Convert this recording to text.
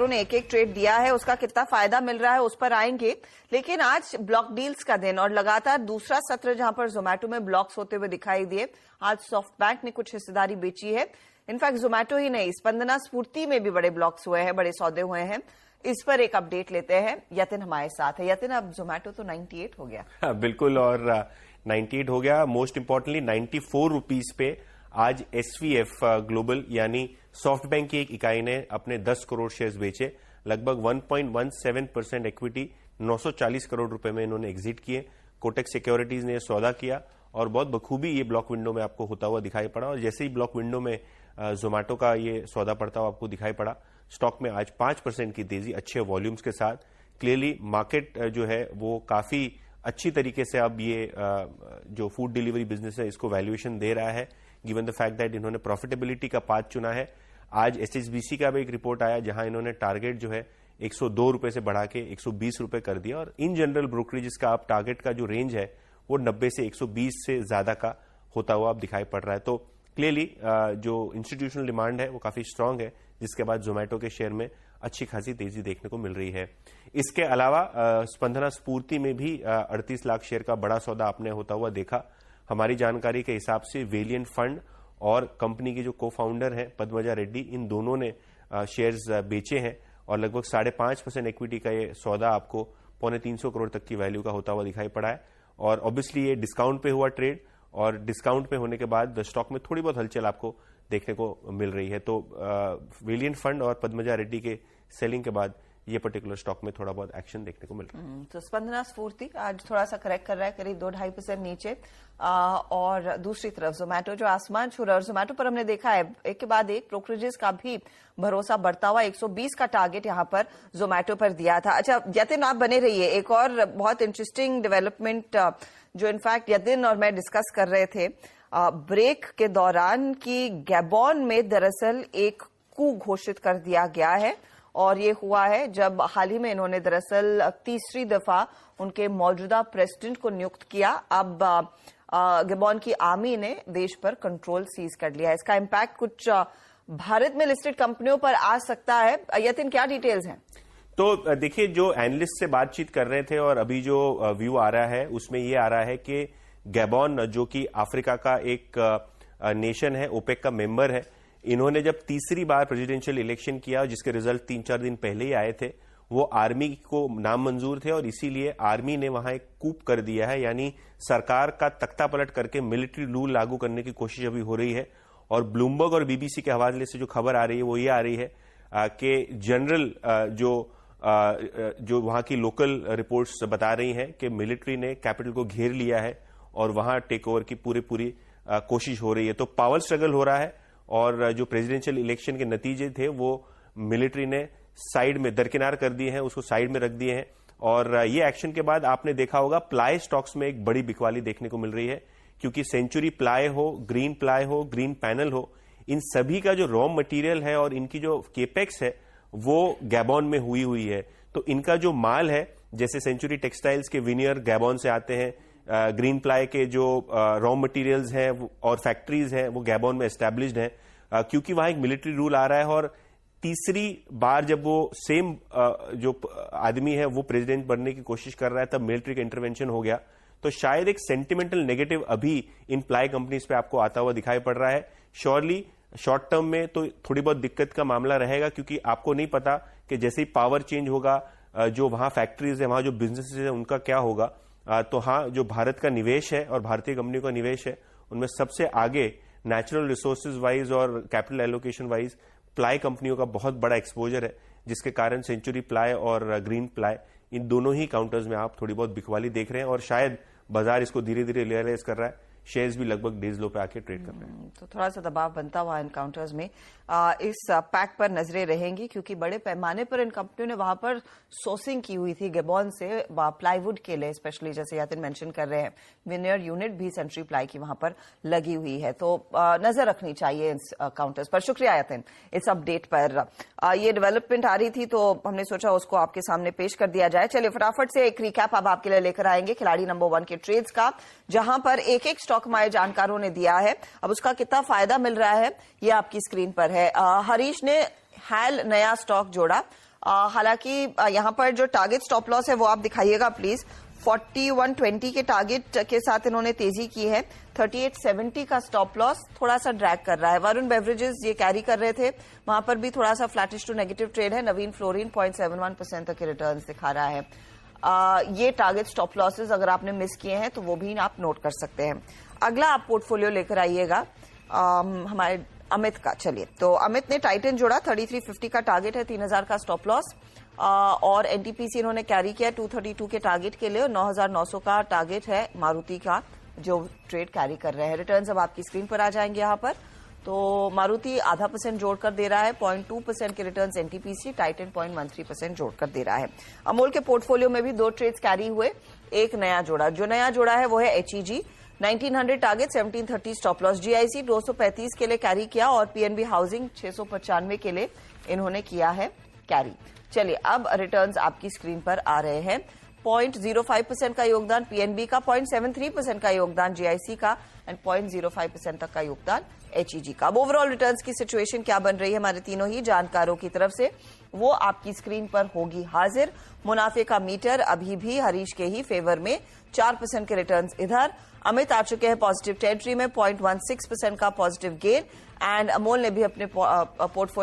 ने एक ट्रेड दिया है, उसका कितना फायदा मिल रहा है उस पर आएंगे। लेकिन आज ब्लॉक डील्स का दिन और लगातार दूसरा सत्र जहां पर जोमेटो में ब्लॉक्स होते हुए दिखाई दिए। आज सॉफ्ट बैंक ने कुछ हिस्सेदारी बेची है। इनफैक्ट जोमेटो ही नहीं, स्पंदना स्फूर्ति में भी बड़े ब्लॉक्स हुए हैं, बड़े सौदे हुए हैं। इस पर एक अपडेट लेते हैं। यतिन हमारे साथ है। यतिन, अब जोमेटो तो 98 हो गया। बिल्कुल, और 98 हो गया। मोस्ट इंपॉर्टेंटली 94 रुपीज पे आज एसवीएफ ग्लोबल यानी सॉफ्ट बैंक की एक इकाई ने अपने 10 करोड़ शेयर्स बेचे। लगभग 1.17% इक्विटी 940 करोड़ रुपए में इन्होंने एग्जिट किए। कोटक सिक्योरिटीज ने सौदा किया और बहुत बखूबी ये ब्लॉक विंडो में आपको होता हुआ दिखाई पड़ा। और जैसे ही ब्लॉक विंडो में जोमेटो का ये सौदा पड़ता हुआ आपको दिखाई पड़ा, स्टॉक में आज 5% की तेजी अच्छे वॉल्यूम्स के साथ। क्लियरली मार्केट जो है वो काफी अच्छी तरीके से अब ये जो फूड डिलीवरी बिजनेस है इसको वैल्यूएशन दे रहा है, गिवन द फैक्ट दैट इन्होंने प्रॉफिटेबिलिटी का पाथ चुना है। आज एचएसबीसी का भी एक रिपोर्ट आया जहां इन्होंने टारगेट जो है 102 रुपए से बढ़ा के 120 रुपए कर दिया। और इन जनरल ब्रोकरेजेस का आप टारगेट का जो रेंज है वो 90 से 120 से ज्यादा का होता हुआ अब दिखाई पड़ रहा है। तो क्लियरली जो इंस्टीट्यूशनल डिमांड है वो काफी स्ट्रांग है, जिसके बाद जोमेटो के शेयर में अच्छी खासी तेजी देखने को मिल रही है। इसके अलावा स्पंदना स्फूर्ति में भी 38 लाख शेयर का बड़ा सौदा आपने होता हुआ देखा। हमारी जानकारी के हिसाब से वेलियंट फंड और कंपनी के जो को फाउंडर हैं पद्मजा रेड्डी, इन दोनों ने शेयर्स बेचे हैं और लगभग 5.5% इक्विटी का ये सौदा आपको 350 करोड़ तक की वैल्यू का होता हुआ दिखाई पड़ा है। और ऑब्वियसली ये डिस्काउंट पे हुआ ट्रेड, और डिस्काउंट पे होने के बाद स्टॉक में थोड़ी बहुत हलचल आपको देखने को मिल रही है। तो वेलियंट फंड और पद्मजा रेड्डी के सेलिंग के बाद ये पर्टिकुलर स्टॉक में थोड़ा बहुत एक्शन देखने को मिल रहा है। तो स्पंदना स्फूर्ति आज थोड़ा सा करेक्ट कर रहा है, करीब 2-2.5% नीचे। और दूसरी तरफ जोमेटो जो आसमान छू रहा है, और जोमेटो पर हमने देखा है एक के बाद एक ब्रोकरेजेस का भी भरोसा बढ़ता हुआ। 120 का टारगेट यहां पर जोमेटो पर दिया था। अच्छा यतिन, आप बने रहिए। एक और बहुत इंटरेस्टिंग डेवलपमेंट जो इनफैक्ट यतिन और मैं डिस्कस कर रहे थे ब्रेक के दौरान, की गैबॉन में दरअसल एक कू घोषित कर दिया गया है। और ये हुआ है जब हाल ही में इन्होंने दरअसल तीसरी दफा उनके मौजूदा प्रेसिडेंट को नियुक्त किया। अब गैबॉन की आर्मी ने देश पर कंट्रोल सीज कर लिया है। इसका इम्पैक्ट कुछ भारत में लिस्टेड कंपनियों पर आ सकता है। यतिन, क्या डिटेल्स हैं? तो देखिए, जो एनालिस्ट से बातचीत कर रहे थे और अभी जो व्यू आ रहा है उसमें ये आ रहा है कि गैबॉन जो कि अफ्रीका का एक नेशन है, ओपेक का मेंबर है, इन्होंने जब तीसरी बार प्रेसिडेंशियल इलेक्शन किया जिसके रिजल्ट 3-4 दिन पहले ही आए थे, वो आर्मी को नामंजूर थे और इसीलिए आर्मी ने वहां एक कूप कर दिया है, यानी सरकार का तख्ता पलट करके मिलिट्री रूल लागू करने की कोशिश अभी हो रही है। और ब्लूमबर्ग और बीबीसी के हवाले से जो खबर आ रही है वो ये आ रही है कि जनरल जो वहां की लोकल रिपोर्ट्स बता रही हैं कि मिलिट्री ने कैपिटल को घेर लिया है और वहां टेक ओवर की पूरी कोशिश हो रही है। तो पावर स्ट्रगल हो रहा है और जो प्रेसिडेंशियल इलेक्शन के नतीजे थे वो मिलिट्री ने साइड में दरकिनार कर दिए हैं, उसको साइड में रख दिए हैं। और ये एक्शन के बाद आपने देखा होगा प्लाई स्टॉक्स में एक बड़ी बिकवाली देखने को मिल रही है, क्योंकि सेंचुरी प्लाई हो, ग्रीन प्लाई हो, ग्रीन पैनल हो, इन सभी का जो रॉ मटेरियल है और इनकी जो केपेक्स है वो गैबॉन में हुई है। तो इनका जो माल है, जैसे सेंचुरी टेक्सटाइल्स के विनियर गैबॉन से आते हैं, ग्रीन प्लाई के जो रॉ मटेरियल्स हैं और फैक्ट्रीज हैं वो गैबॉन में एस्टैब्लिश्ड हैं, क्योंकि वहां एक मिलिट्री रूल आ रहा है। और तीसरी बार जब वो सेम जो आदमी है वो प्रेसिडेंट बनने की कोशिश कर रहा है, तब मिलिट्री का इंटरवेंशन हो गया। तो शायद एक सेंटिमेंटल नेगेटिव अभी इन प्लाई कंपनीज पे आपको आता हुआ दिखाई पड़ रहा है। श्योरली शॉर्ट टर्म में तो थोड़ी बहुत दिक्कत का मामला रहेगा, क्योंकि आपको नहीं पता कि जैसे ही पावर चेंज होगा, जो वहां फैक्ट्रीज है, वहां जो बिजनेसेस है, उनका क्या होगा। तो हाँ, जो भारत का निवेश है और भारतीय कंपनियों का निवेश है, उनमें सबसे आगे नेचुरल रिसोर्सेज वाइज और कैपिटल एलोकेशन वाइज प्लाई कंपनियों का बहुत बड़ा एक्सपोजर है, जिसके कारण सेंचुरी प्लाई और ग्रीन प्लाई, इन दोनों ही काउंटर्स में आप थोड़ी बहुत बिकवाली देख रहे हैं। और शायद बाजार इसको धीरे धीरे रियलाइज कर रहा है, शेयर्स भी लगभग डेज लो पे आके ट्रेड कर रहे हैं। तो थोड़ा सा दबाव बनता हुआ इन काउंटर्स में। इस पैक पर नजरें रहेंगी, क्योंकि बड़े पैमाने पर इन कंपनियों ने वहां पर सोर्सिंग की हुई थी गैबॉन से प्लाईवुड के लिए, स्पेशली जैसे यतिन मेंशन कर रहे हैं, विनियर यूनिट भी सेंचुरी प्लाई की वहां पर लगी हुई है। तो नजर रखनी चाहिए इन काउंटर्स पर। शुक्रिया यतिन इस अपडेट पर। ये डेवलपमेंट आ रही थी तो हमने सोचा उसको आपके सामने पेश कर दिया जाए। चलिए फटाफट से एक रिकैप अब आपके लिए लेकर आएंगे खिलाड़ी नंबर 1 के ट्रेड्स का, जहां पर एक स्टॉक हमारे जानकारों ने दिया है। अब उसका कितना फायदा मिल रहा है ये आपकी स्क्रीन पर है। हरीश ने हैल नया स्टॉक जोड़ा, हालांकि यहाँ पर जो टारगेट स्टॉप लॉस है वो आप दिखाइएगा प्लीज। 4120 के टारगेट के साथ इन्होंने तेजी की है। 3870 का स्टॉप लॉस थोड़ा सा ड्रैग कर रहा है। वरुण बेवरेजेस ये कैरी कर रहे थे, वहां पर भी थोड़ा सा फ्लैटिश टू नेगेटिव ट्रेड है। नवीन फ्लोरिन 0.71% तक के रिटर्न्स दिखा रहा है। ये टारगेट स्टॉप लॉसेस अगर आपने मिस किए हैं तो वो भी आप नोट कर सकते हैं। अगला आप पोर्टफोलियो लेकर आइएगा हमारे अमित का। चलिए, तो अमित ने टाइटन जोड़ा। 3350 का टारगेट है, 3000 का स्टॉप लॉस, और एनटीपीसी इन्होंने कैरी किया 232 के टारगेट के लिए। 9900 का टारगेट है मारुति का, जो ट्रेड कैरी कर रहे हैं। रिटर्न्स अब आपकी स्क्रीन पर आ जाएंगे यहाँ पर। तो मारुति 0.5% जोड़कर दे रहा है, 0.2% के रिटर्न्स एनटीपीसी, टाइटन 0.13% जोड़कर दे रहा है। अमूल के पोर्टफोलियो में भी 2 ट्रेड्स कैरी हुए, एक नया जोड़ा। जो नया जोड़ा है वो है HEG, 1900 target, 1730 stop loss. GIC 235 के लिए कैरी किया, और पीएनबी हाउसिंग 695 के लिए इन्होंने किया है कैरी। चलिए, अब रिटर्न्स आपकी स्क्रीन पर आ रहे हैं। 0.05% का योगदान पीएनबी का, 0.73% का योगदान जीआईसी का, एंड 0.05% तक का योगदान एचईजी का। अब ओवरऑल रिटर्न्स की सिचुएशन क्या बन रही है हमारे तीनों ही जानकारों की तरफ से, वो आपकी स्क्रीन पर होगी हाजिर। मुनाफे का मीटर अभी भी हरीश के ही फेवर में, 4% के रिटर्न्स इधर। अमित आ चुके हैं पॉजिटिव टेरिटरी में, 0.16% का पॉजिटिव गेन, एंड अमोल ने भी अपने पोर्टफोलियो